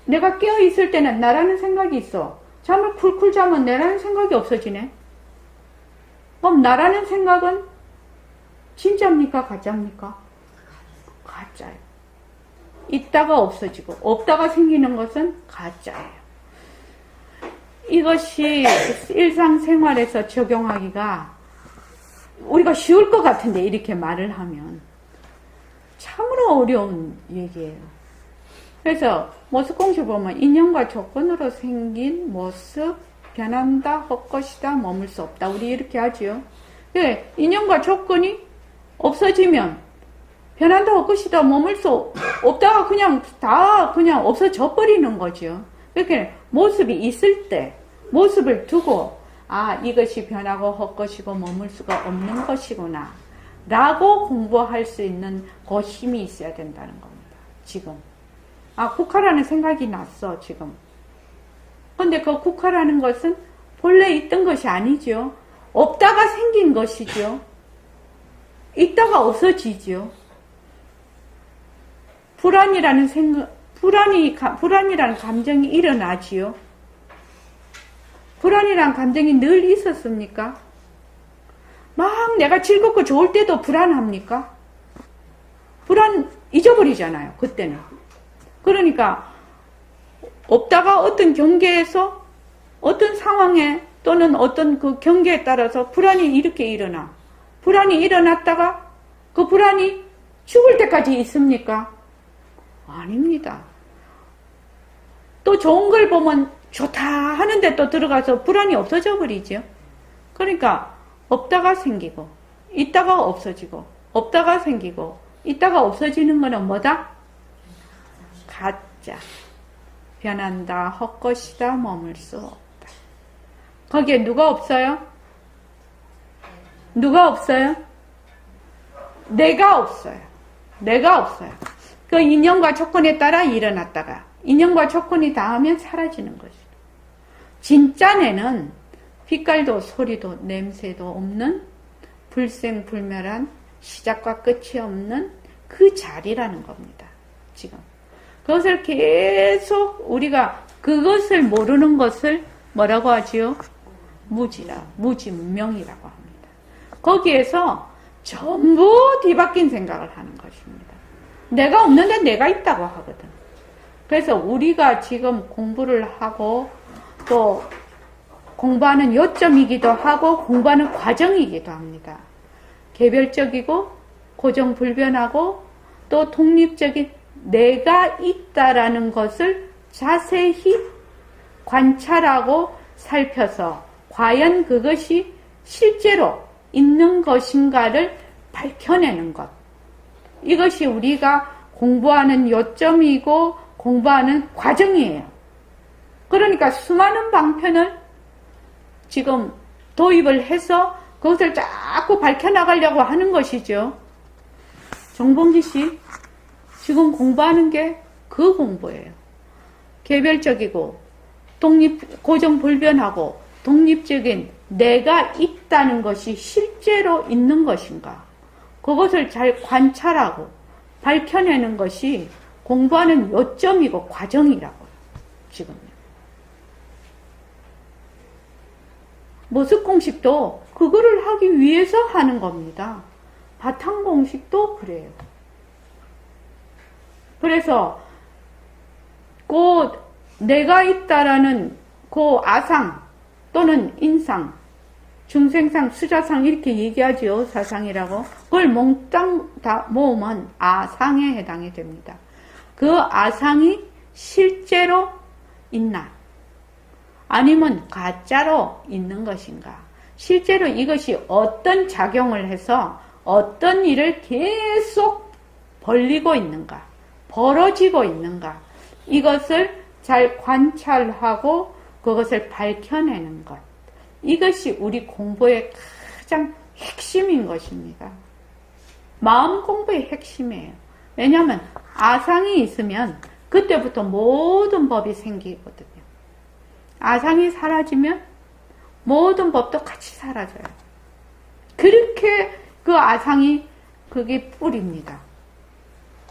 Speaker 1: 내가 깨어있을 때는 나라는 생각이 있어. 잠을 쿨쿨 자면 내라는 생각이 없어지네. 그럼 나라는 생각은 진짜입니까? 가짜입니까? 가짜예요. 있다가 없어지고 없다가 생기는 것은 가짜예요. 이것이 일상생활에서 적용하기가 우리가 쉬울 것 같은데 이렇게 말을 하면 참으로 어려운 얘기예요. 그래서 모습공시 보면 인연과 조건으로 생긴 모습 변한다, 헛것이다, 머물 수 없다. 우리 이렇게 하지요. 네, 인연과 조건이 없어지면 변한다, 헛것이다, 머물 수 없다가 그냥 다 그냥 없어져 버리는 거죠. 이렇게 모습이 있을 때 모습을 두고 이것이 변하고 헛것이고 머물 수가 없는 것이구나 라고 공부할 수 있는 그 힘이 있어야 된다는 겁니다. 지금 국화라는 생각이 났어 지금. 근데 그 국화라는 것은 본래 있던 것이 아니죠. 없다가 생긴 것이죠. 있다가 없어지죠. 불안이라는 감정이 일어나지요. 불안이란 감정이 늘 있었습니까? 막 내가 즐겁고 좋을 때도 불안합니까? 불안 잊어버리잖아요. 그때는. 그러니까 없다가 어떤 경계에서 어떤 상황에 또는 어떤 그 경계에 따라서 불안이 이렇게 일어나. 불안이 일어났다가 그 불안이 죽을 때까지 있습니까? 아닙니다. 또 좋은 걸 보면 좋다 하는데 또 들어가서 불안이 없어져 버리죠. 그러니까 없다가 생기고 있다가 없어지고 없다가 생기고 있다가 없어지는 거는 뭐다? 가짜. 변한다, 헛것이다, 머물 수 없다. 거기에 누가 없어요? 누가 없어요? 내가 없어요. 내가 없어요. 그 인연과 조건에 따라 일어났다가 인연과 조건이 닿으면 사라지는 것이다. 진짜 내는 빛깔도 소리도 냄새도 없는 불생불멸한 시작과 끝이 없는 그 자리라는 겁니다. 지금. 그것을 계속 우리가 그것을 모르는 것을 뭐라고 하지요? 무지문명이라고 합니다. 거기에서 전부 뒤바뀐 생각을 하는 것입니다. 내가 없는데 내가 있다고 하거든. 그래서 우리가 지금 공부를 하고 또 공부하는 요점이기도 하고 공부하는 과정이기도 합니다. 개별적이고 고정불변하고 또 독립적인 내가 있다라는 것을 자세히 관찰하고 살펴서 과연 그것이 실제로 있는 것인가를 밝혀내는 것. 이것이 우리가 공부하는 요점이고 공부하는 과정이에요. 그러니까 수많은 방편을 지금 도입을 해서 그것을 자꾸 밝혀나가려고 하는 것이죠. 정봉기 씨, 지금 공부하는 게 그 공부예요. 개별적이고 고정불변하고 독립적인 내가 있다는 것이 실제로 있는 것인가? 그것을 잘 관찰하고 밝혀내는 것이 공부하는 요점이고 과정이라고요. 지금요. 모습공식도 그거를 하기 위해서 하는 겁니다. 바탕공식도 그래요. 그래서 그 내가 있다라는 그 아상 또는 인상, 중생상, 수자상 이렇게 얘기하죠. 사상이라고. 그걸 몽땅 다 모으면 아상에 해당이 됩니다. 그 아상이 실제로 있나? 아니면 가짜로 있는 것인가? 실제로 이것이 어떤 작용을 해서 어떤 일을 계속 벌리고 있는가? 벌어지고 있는가? 이것을 잘 관찰하고 그것을 밝혀내는 것. 이것이 우리 공부의 가장 핵심인 것입니다. 마음 공부의 핵심이에요. 왜냐하면 아상이 있으면 그때부터 모든 법이 생기거든요. 아상이 사라지면 모든 법도 같이 사라져요. 그렇게 그 아상이 그게 뿌리입니다.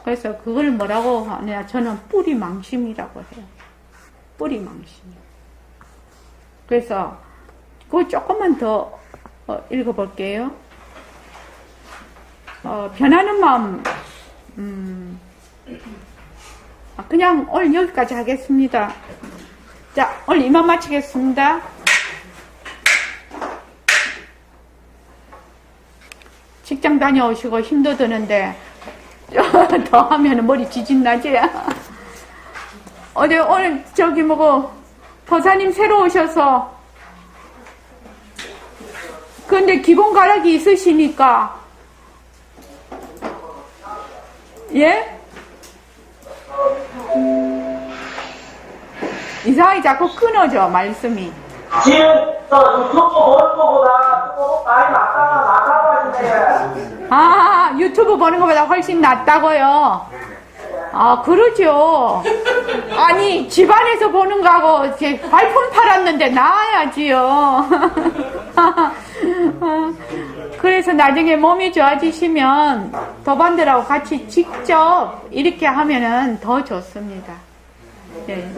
Speaker 1: 그래서 그걸 뭐라고 하냐? 저는 뿌리망심이라고 해요. 뿌리망심. 그래서 그거 조금만 더 읽어볼게요. 변하는 마음. 그냥 오늘 여기까지 하겠습니다. 자, 오늘 이만 마치겠습니다. 직장 다녀오시고 힘도 드는데 더 하면 머리 지진나지? 오늘 저기 뭐고 보사님 새로 오셔서 근데 기본 가락이 있으시니까 예? 이상하게 자꾸 끊어져 말씀이.
Speaker 5: 지금 저 유튜브 보는 거보다 좀 많이 낫다고 하시네.
Speaker 1: 유튜브 보는 것보다 훨씬 낫다고요? 그러죠. 아니, 집안에서 보는 거하고 이렇게 발품 팔았는데 나아야지요. 그래서 나중에 몸이 좋아지시면 도반들하고 같이 직접 이렇게 하면은 더 좋습니다. 예.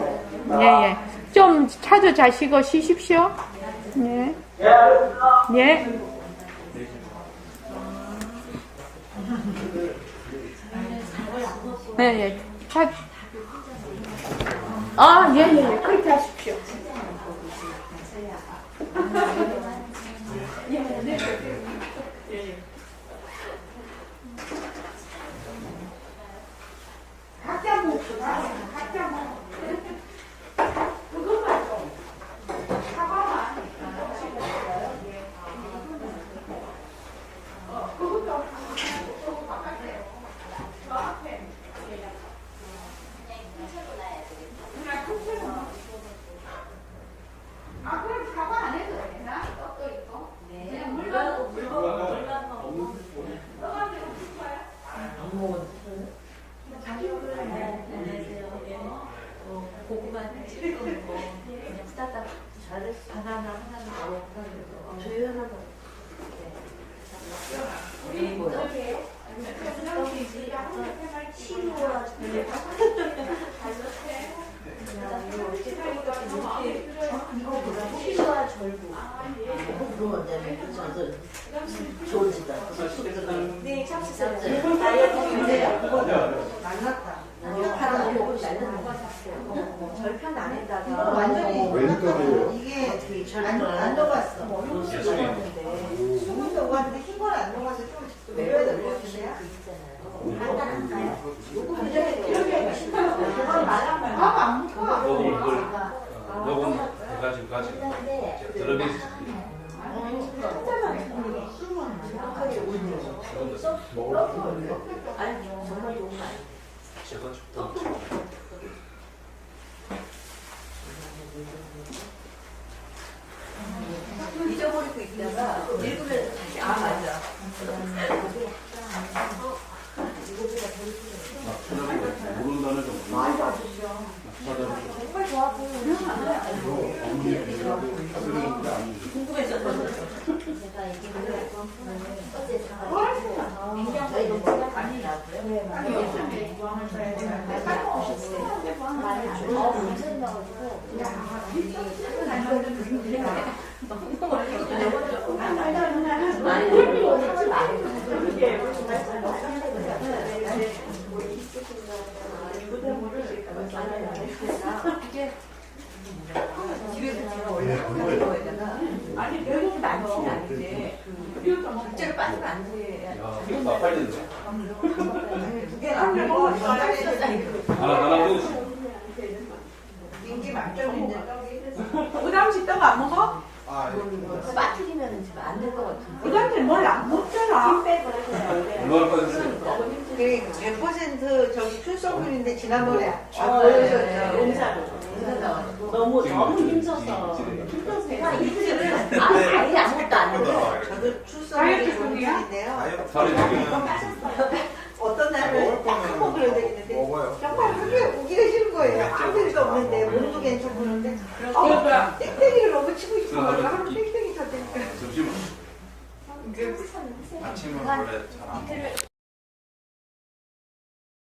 Speaker 1: 예. 좀 차도 자시고 쉬십시오. 예. 예. 예. 예. 그렇게 하십시오. 각자 묵시다. 각자 묵. 그것만 좀. 사과만. 그것도 바깥에. 저 앞에. 그럼 사과 안 해도 되나? 떡도 있고. 네. 그냥 물만 떠가지고 줄 거야?
Speaker 4: 고구마 찔끔 거 그냥 후다닥 바나나 하나 넣어 저희 하나 더 우리 뭐요? 시루와 시루와 절구 그러면 저는 좋은지다 네 참치살 다이어트 만났다 절편 안에다가
Speaker 6: 왼쪽이에요.
Speaker 3: 이게 안 녹았어. 수분도 녹았는데 흰 건 안 녹아서 좀 내려야 될 것 같은데요? 간단한가요? 밥안 먹고
Speaker 2: 녹음 해가지고 들어비스
Speaker 4: 아니 정말 좋은 거 아니에요. 잊어버리고 있다가 읽으면 다시 맞아.
Speaker 2: 모른다는 좀
Speaker 4: 많이 봐주시죠. 정말 좋아 보이는 궁금했었거든요. 제가 얘기를 어제 사가지고 냉장고에 넣고 많이 나고요. 네, 많이
Speaker 3: 집에서 제가 원래 하는 거에다가 아니 별게 많지는 않은데 실제로 빠지면 안 돼.
Speaker 2: 야, 빨리 드
Speaker 3: 두 개가 안 되고
Speaker 2: 하나 먹으시죠.
Speaker 3: 인기 만점인데 떡이
Speaker 1: 부담씨 떡 안 먹어?
Speaker 3: 빠뜨리면 안 될 것 같은데.
Speaker 1: 부담씨 뭘 안 먹잖아.
Speaker 2: 얼마나 빠졌어요?
Speaker 3: 100% 저기 출석률인데 지난번에
Speaker 4: 보여줬죠.
Speaker 3: 용사로
Speaker 4: 너무 힘써서
Speaker 3: 한 이틀을 아예 아무것도 안 했는데 저도 출석률이 용사인데요.
Speaker 2: 살이 되게
Speaker 3: 어떤 날은 딱 먹으려 되겠는데 정말 그게 우기가 싫은 거예요. 아무 일도 없는데 몸도 괜찮은데 땡땡이를 너무 치고 싶어 가지고 하루 땡땡이 쳤다니까.
Speaker 2: 잠시만.
Speaker 7: 아침은 원래 잘안 먹어요.